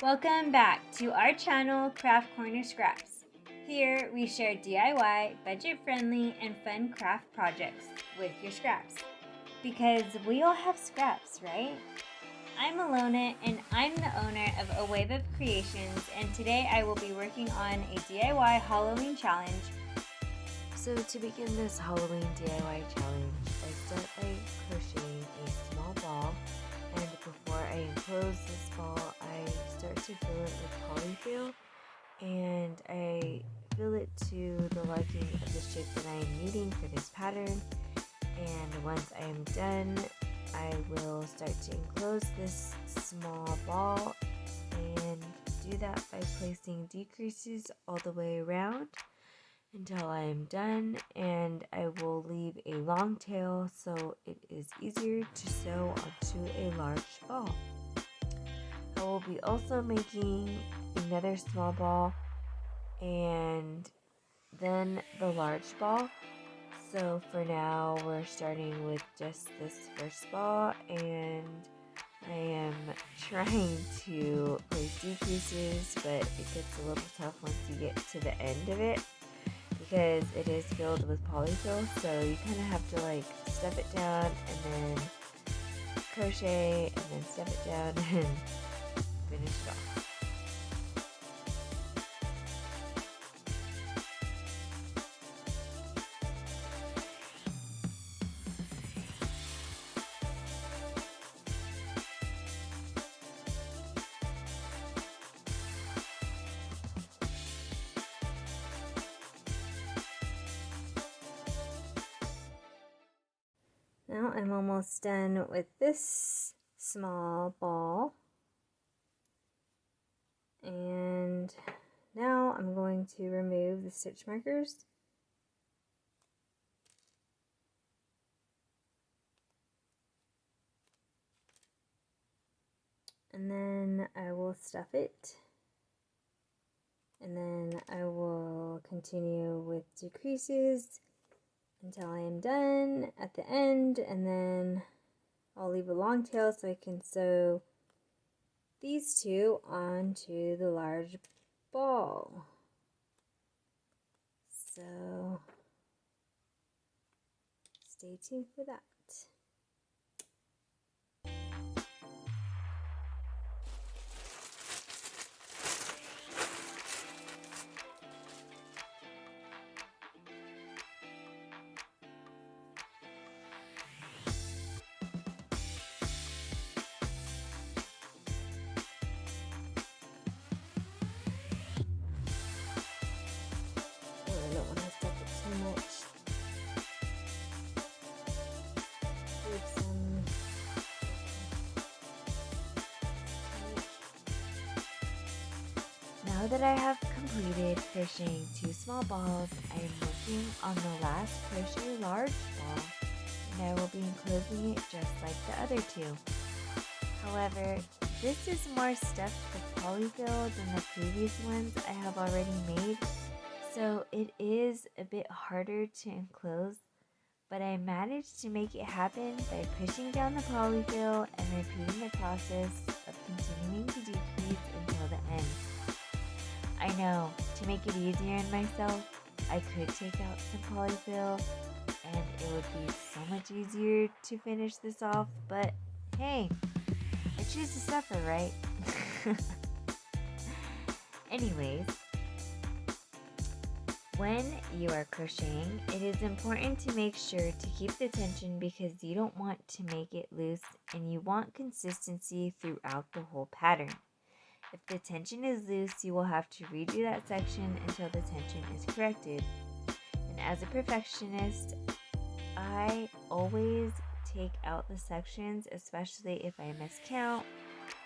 Welcome back to our channel, Craft Corner Scraps. Here we share DIY, budget-friendly, and fun craft projects with your scraps. Because we all have scraps, right? I'm Alona, and I'm the owner of A Wave of Creations, and today I will be working on a DIY Halloween challenge. So to begin this Halloween DIY challenge, I start by crocheting a small ball, and before I enclose this ball, I start to fill it with polyfill, and I fill it to the liking of the shape that I am needing for this pattern. And once I am done, I will start to enclose this small ball and do that by placing decreases all the way around until I am done, and I will leave a long tail so it is easier to sew onto a large ball. I will be also making another small ball and then the large ball. So for now we're starting with just this first ball, and I am trying to place decreases, but it gets a little tough once you get to the end of it, because it is filled with polyfill, so you kind of have to like step it down and then crochet and then step it down and finish it off. Now I'm almost done with this small ball. And now I'm going to remove the stitch markers. And then I will stuff it. And then I will continue with decreases until I am done at the end, and then I'll leave a long tail so I can sew these two onto the large ball. So stay tuned for that. I don't want to stuff it too much. Leave some. Now that I have completed crocheting 2 small balls, I am working on the last crochet large ball, and I will be enclosing it just like the other 2. However, this is more stuffed with polyfill than the previous ones I have already made, so it is a bit harder to enclose, but I managed to make it happen by pushing down the polyfill and repeating the process of continuing to decrease until the end. I know, to make it easier on myself, I could take out some polyfill and it would be so much easier to finish this off, but hey, I choose to suffer, right? Anyways, when you are crocheting, it is important to make sure to keep the tension because you don't want to make it loose and you want consistency throughout the whole pattern. If the tension is loose, you will have to redo that section until the tension is corrected. And as a perfectionist, I always take out the sections, especially if I miscount,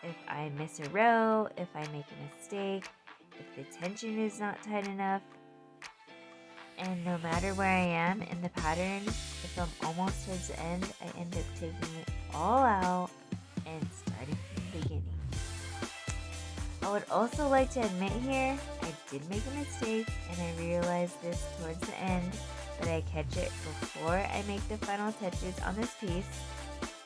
if I miss a row, if I make a mistake, if the tension is not tight enough. And no matter where I am in the pattern, if I'm almost towards the end, I end up taking it all out and starting from the beginning. I would also like to admit here, I did make a mistake, and I realized this towards the end, but I catch it before I make the final touches on this piece.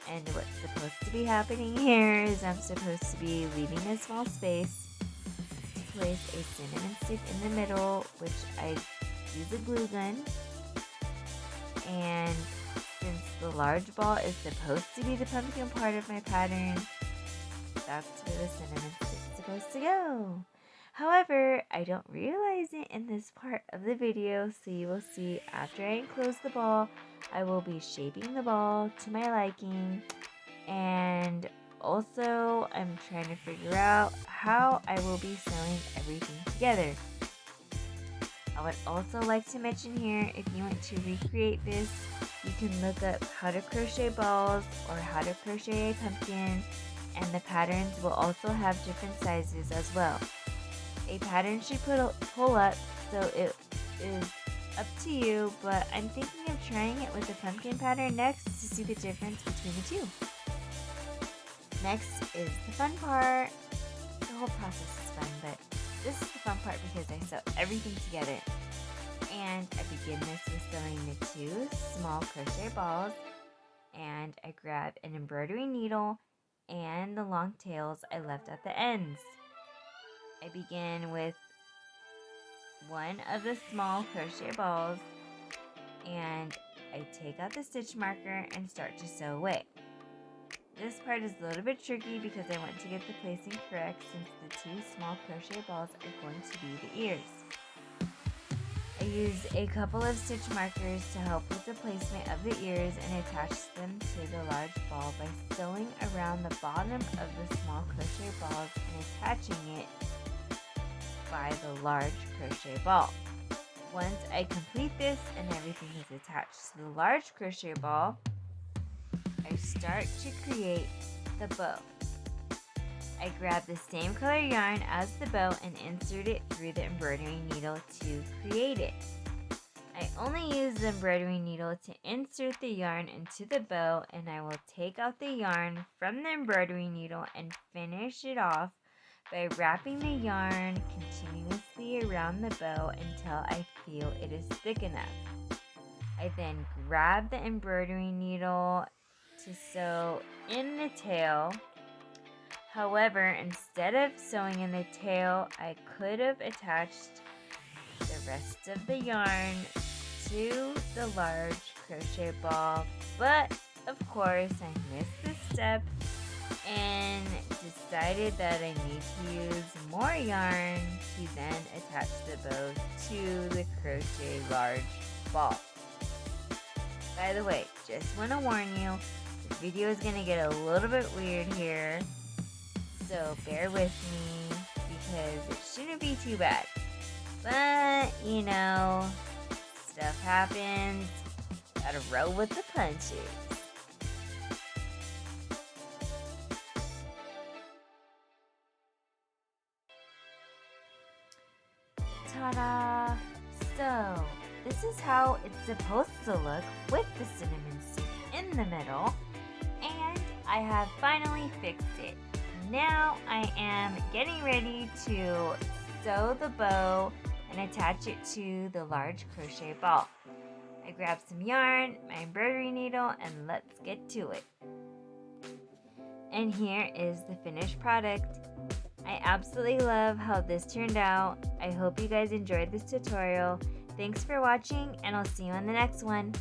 And what's supposed to be happening here is I'm supposed to be leaving a small space to place a cinnamon stick in the middle, which I use a glue gun. And since the large ball is supposed to be the pumpkin part of my pattern, that's where the cinnamon stick is supposed to go. However, I don't realize it in this part of the video, so you will see after I enclose the ball, I will be shaping the ball to my liking, and also I'm trying to figure out how I will be sewing everything together. I would also like to mention here, if you want to recreate this, you can look up how to crochet balls or how to crochet a pumpkin, and the patterns will also have different sizes as well. A pattern should pull up, so it is up to you, but I'm thinking of trying it with the pumpkin pattern next to see the difference between the two. Next is the fun part. The whole process is fun, but this is the fun part because I sew everything together. And I begin this with sewing the 2 small crochet balls, and I grab an embroidery needle and the long tails I left at the ends. I begin with one of the small crochet balls, and I take out the stitch marker and start to sew away. This part is a little bit tricky because I want to get the placing correct, since the 2 small crochet balls are going to be the ears. I use a couple of stitch markers to help with the placement of the ears and attach them to the large ball by sewing around the bottom of the small crochet balls and attaching it by the large crochet ball. Once I complete this and everything is attached to the large crochet ball, I start to create the bow. I grab the same color yarn as the bow and insert it through the embroidery needle to create it. I only use the embroidery needle to insert the yarn into the bow, and I will take out the yarn from the embroidery needle and finish it off by wrapping the yarn continuously around the bow until I feel it is thick enough. I then grab the embroidery needle to sew in the tail. However, instead of sewing in the tail, I could have attached the rest of the yarn to the large crochet ball, but of course I missed this step and decided that I need to use more yarn to then attach the bow to the crochet large ball. By the way, just want to warn you, the video is going to get a little bit weird here, so bear with me because it shouldn't be too bad. But, you know, stuff happens, gotta roll with the punches. Ta-da! So, this is how it's supposed to look with the cinnamon stick in the middle, and I have finally fixed it. Now I am getting ready to sew the bow and attach it to the large crochet ball. I grab some yarn, my embroidery needle, and let's get to it. And here is the finished product. I absolutely love how this turned out. I hope you guys enjoyed this tutorial. Thanks for watching, and I'll see you on the next one.